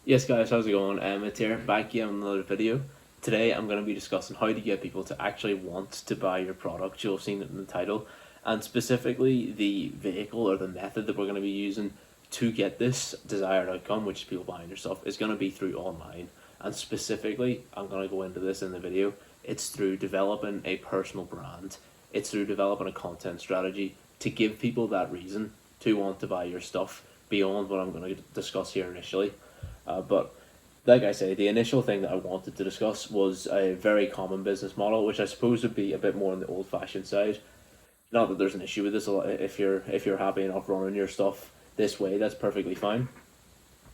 Yes guys, how's it going? It's here, back again with another video. Today I'm going to be discussing how to get people to actually want to buy your product. You'll have seen it in the title. And specifically the vehicle or the method that we're going to be using to get this desired outcome, which is people buying your stuff, is going to be through online. And specifically, I'm going to go into this in the video, it's through developing a personal brand. It's through developing a content strategy to give people that reason to want to buy your stuff beyond what I'm going to discuss here initially. But like I say, the initial thing that I wanted to discuss was a very common business model, which I suppose would be a bit more on the old fashioned side. Not that there's an issue with this. If you're happy enough running your stuff this way, that's perfectly fine.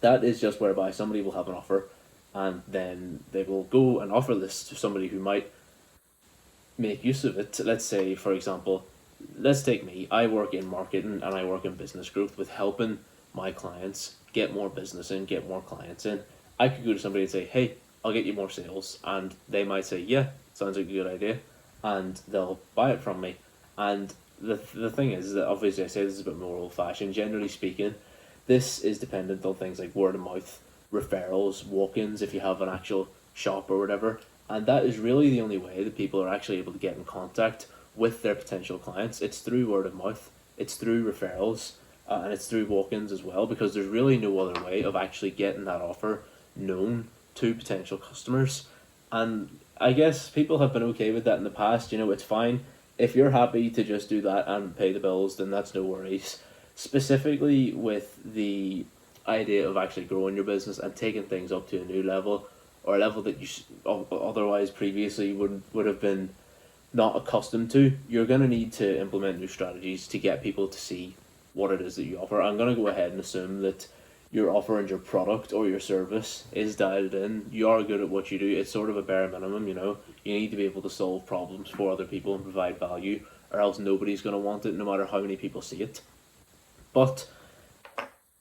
That is just whereby somebody will have an offer, and then they will go and offer this to somebody who might make use of it. Let's say, for example, let's take me. I work in marketing and I work in business growth with helping my clients get more business in, get more clients in. I could go to somebody and say, hey, I'll get you more sales. And they might say, yeah, sounds like a good idea. And they'll buy it from me. And the thing is that obviously I say this is a bit more old fashioned. Generally speaking, this is dependent on things like word of mouth, referrals, walk ins if you have an actual shop or whatever. And that is really the only way that people are actually able to get in contact with their potential clients. It's through word of mouth, it's through referrals, and it's through walk-ins as well, because there's really no other way of actually getting that offer known to potential customers. And I guess people have been okay with that in the past. It's fine if you're happy to just do that and pay the bills, then that's no worries. Specifically with the idea of actually growing your business and taking things up to a new level, or a level that you otherwise previously would have been not accustomed to, you're going to need to implement new strategies to get people to see what it is that you offer. I'm going to go ahead and assume that your offer and your product or your service is dialed in. You are good at what you do. It's sort of a bare minimum, You need to be able to solve problems for other people and provide value, or else nobody's going to want it, no matter how many people see it. But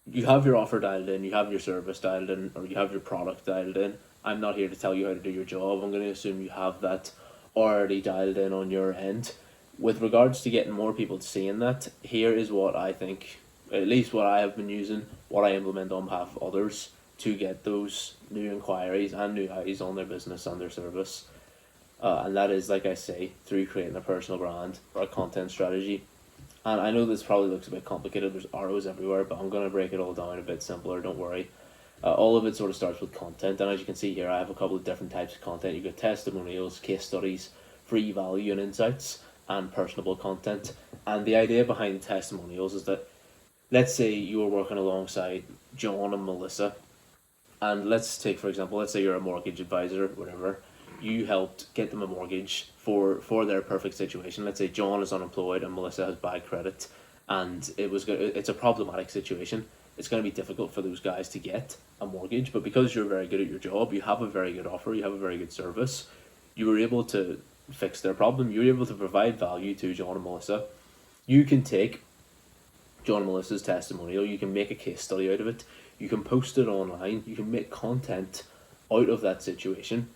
you have your offer dialed in, you have your service dialed in, or you have your product dialed in. I'm not here to tell you how to do your job. I'm going to assume you have that already dialed in on your end. With regards to getting more people to seeing that, here is what I think, at least what I have been using, what I implement on behalf of others to get those new inquiries and new eyes on their business and their service. And that is, like I say, through creating a personal brand or a content strategy. And I know this probably looks a bit complicated, there's arrows everywhere, but I'm going to break it all down a bit simpler, don't worry. All of it sort of starts with content, and as you can see here, I have a couple of different types of content. You've got testimonials, case studies, free value and insights, and personable content. And the idea behind the testimonials is that, let's say you were working alongside John and Melissa, and let's take, for example, let's say you're a mortgage advisor, whatever. You helped get them a mortgage for their perfect situation. Let's say John is unemployed and Melissa has bad credit, and it's a problematic situation. It's going to be difficult for those guys to get a mortgage, but because you're very good at your job, you have a very good offer, you have a very good service, you were able to fix their problem. You were able to provide value to John and Melissa. You can take John and Melissa's testimonial, you can make a case study out of it, you can post it online, you can make content out of that situation.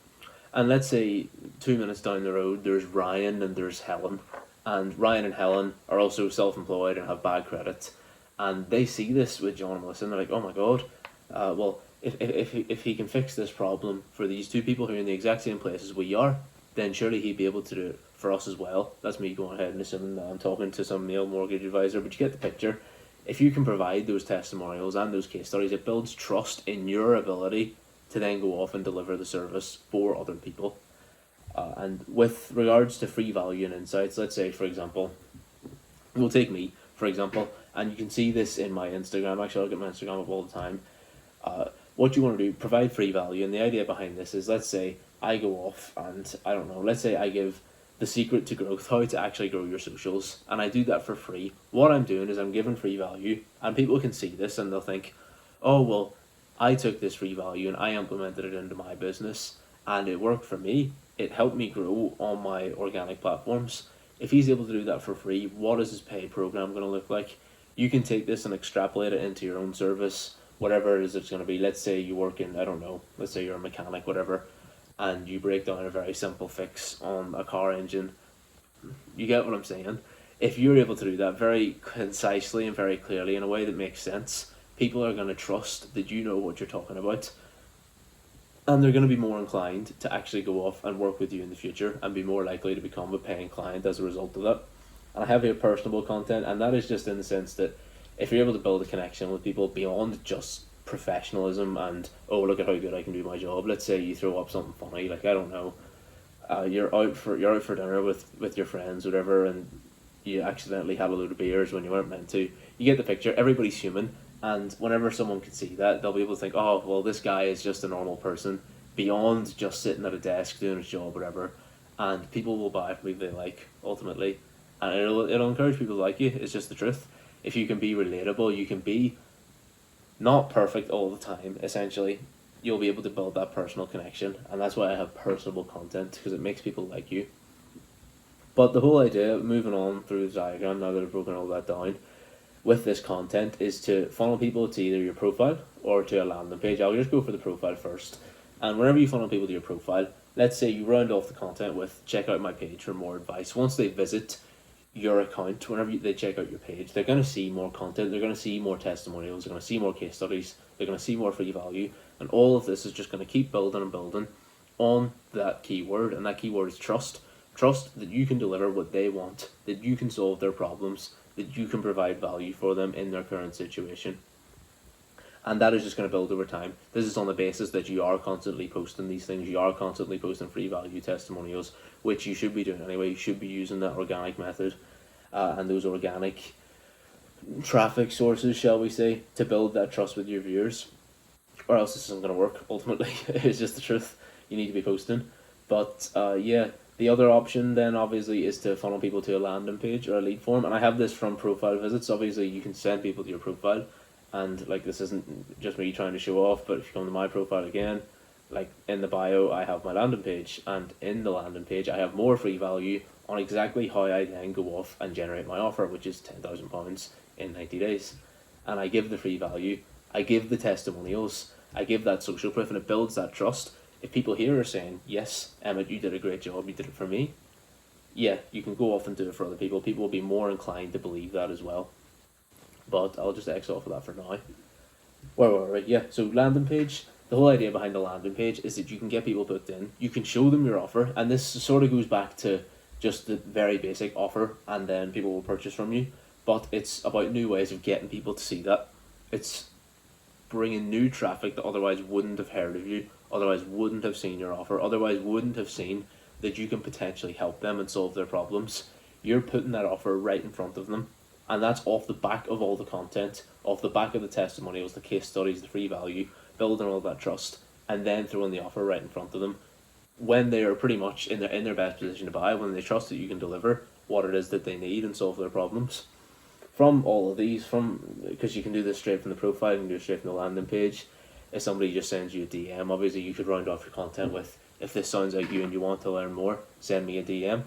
And let's say 2 minutes down the road, there's Ryan and there's Helen. And Ryan and Helen are also self-employed and have bad credit. And they see this with John and Melissa and they're like, oh my god, well, if he can fix this problem for these two people who are in the exact same place as we are, then surely he'd be able to do it for us as well. That's me going ahead and assuming that I'm talking to some male mortgage advisor, but you get the picture. If you can provide those testimonials and those case studies, it builds trust in your ability to then go off and deliver the service for other people. And with regards to free value and insights, let's say, for example, we'll take me, for example, and you can see this in my Instagram. Actually, I'll get my Instagram up all the time. What you want to do, provide free value, and the idea behind this is, let's say I go off and, I don't know, let's say I give the secret to growth, how to actually grow your socials, and I do that for free. What I'm doing is I'm giving free value, and people can see this and they'll think, oh, well, I took this free value and I implemented it into my business, and it worked for me. It helped me grow on my organic platforms. If he's able to do that for free, what is his pay program going to look like? You can take this and extrapolate it into your own service, whatever it is it's going to be. Let's say you work in, I don't know, let's say you're a mechanic, whatever, and you break down a very simple fix on a car engine. You get what I'm saying? If you're able to do that very concisely and very clearly in a way that makes sense, people are going to trust that you know what you're talking about, and they're going to be more inclined to actually go off and work with you in the future and be more likely to become a paying client as a result of that. And I have here personable content, and that is just in the sense that if you're able to build a connection with people beyond just professionalism and, oh, look at how good I can do my job. Let's say you throw up something funny, like, I don't know, you're out for dinner with your friends, whatever, and you accidentally had a load of beers when you weren't meant to. You get the picture. Everybody's human, and whenever someone can see that, they'll be able to think, oh, well, this guy is just a normal person beyond just sitting at a desk doing his job, whatever. And people will buy from people they like ultimately, and it'll encourage people to like you. It's just the truth. If you can be relatable, you can be not perfect all the time. Essentially, you'll be able to build that personal connection, and that's why I have personable content, because it makes people like you. But the whole idea, moving on through the diagram, now that I've broken all that down, with this content is to funnel people to either your profile or to a landing page. I'll just go for the profile first. And whenever you funnel people to your profile, let's say you round off the content with check out my page for more advice. Once they visit your account, whenever they check out your page, they're going to see more content, they're going to see more testimonials, they're going to see more case studies, they're going to see more free value, and all of this is just going to keep building and building on that keyword, and that keyword is trust. Trust that you can deliver what they want, that you can solve their problems, that you can provide value for them in their current situation. And that is just going to build over time. This is on the basis that you are constantly posting these things, you are constantly posting free value testimonials, which you should be doing anyway. You should be using that organic method and those organic traffic sources, shall we say, to build that trust with your viewers, or else this isn't going to work ultimately. It's just the truth. You need to be posting. But yeah, the other option then obviously is to funnel people to a landing page or a lead form, and I have this from profile visits. Obviously you can send people to your profile, and like, this isn't just me trying to show off, but if you come to my profile again, like in the bio I have my landing page, and in the landing page I have more free value on exactly how I then go off and generate my offer, which is £10,000 in 90 days. And I give the free value, I give the testimonials, I give that social proof, and it builds that trust. If people here are saying, yes, Emmett, you did a great job, you did it for me, yeah, you can go off and do it for other people. People will be more inclined to believe that as well. But I'll just X off of that for now. Where were we? Yeah, so landing page. The whole idea behind the landing page is that you can get people booked in, you can show them your offer, and this sort of goes back to just the very basic offer, and then people will purchase from you. But it's about new ways of getting people to see that. It's bringing new traffic that otherwise wouldn't have heard of you, otherwise wouldn't have seen your offer, otherwise wouldn't have seen that you can potentially help them and solve their problems. You're putting that offer right in front of them, and that's off the back of all the content, off the back of the testimonials, the case studies, the free value, building all that trust, and then throwing the offer right in front of them when they are pretty much in their best position to buy, when they trust that you can deliver what it is that they need and solve their problems. From all of these, because you can do this straight from the profile, you can do it straight from the landing page. If somebody just sends you a DM, obviously you could round off your content with, if this sounds like you and you want to learn more, send me a DM.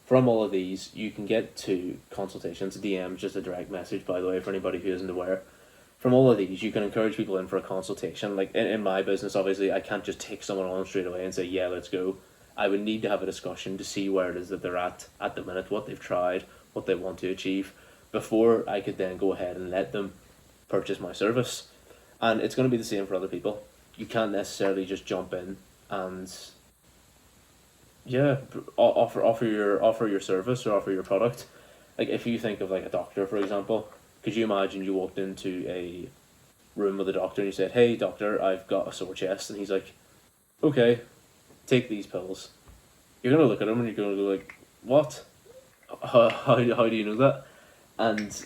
From all of these, you can get to consultations. A DM, just a direct message, by the way, for anybody who isn't aware. From all of these, you can encourage people in for a consultation. Like in my business, obviously, I can't just take someone on straight away and say, yeah, let's go. I would need to have a discussion to see where it is that they're at the minute, what they've tried, what they want to achieve, before I could then go ahead and let them purchase my service. And it's going to be the same for other people. You can't necessarily just jump in and yeah, offer your service or offer your product. Like if you think of like a doctor, for example, could you imagine you walked into a room with a doctor and you said, hey doctor, I've got a sore chest, and he's like, okay, take these pills. You're going to look at him and you're going to go like, what? How do you know that? And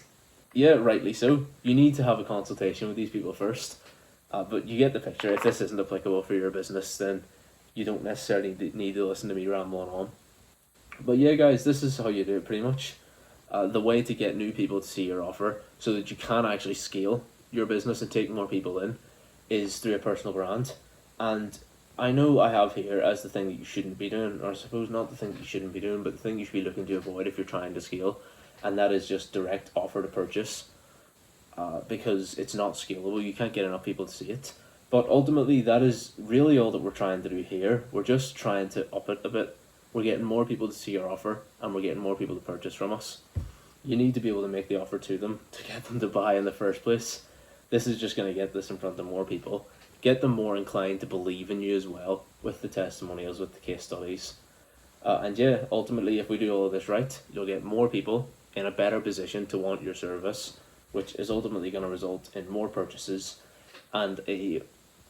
yeah, rightly so. You need to have a consultation with these people first. But you get the picture. If this isn't applicable for your business, then you don't necessarily need to listen to me rambling on. But yeah, guys, this is how you do it pretty much. The way to get new people to see your offer so that you can actually scale your business and take more people in is through a personal brand. And I know I have here as the thing that you shouldn't be doing, or I suppose not the thing that you shouldn't be doing, but the thing you should be looking to avoid if you're trying to scale, and that is just direct offer to purchase, because it's not scalable. You can't get enough people to see it. But ultimately, that is really all that we're trying to do here. We're just trying to up it a bit. We're getting more people to see our offer, and we're getting more people to purchase from us. You need to be able to make the offer to them to get them to buy in the first place. This is just going to get this in front of more people, get them more inclined to believe in you as well with the testimonials, with the case studies. And yeah, ultimately, if we do all of this right, you'll get more people in a better position to want your service, which is ultimately going to result in more purchases and a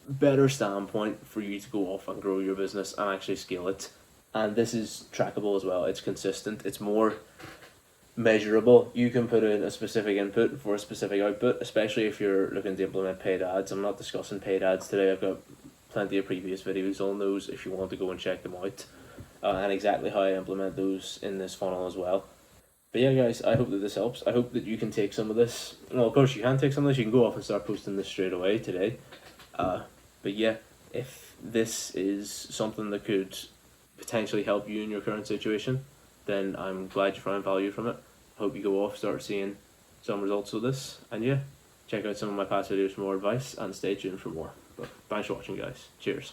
better standpoint for you to go off and grow your business and actually scale it. And this is trackable as well. It's consistent. It's more measurable. You can put in a specific input for a specific output, especially if you're looking to implement paid ads. I'm not discussing paid ads today. I've got plenty of previous videos on those if you want to go and check them out, and exactly how I implement those in this funnel as well. But yeah, guys, I hope that this helps. I hope that you can take some of this. Well, of course, you can take some of this. You can go off and start posting this straight away today. But yeah, if this is something that could potentially help you in your current situation, then I'm glad you found value from it. Hope you go off, start seeing some results of this, and yeah, check out some of my past videos for more advice and stay tuned for more. But thanks for watching, guys. Cheers.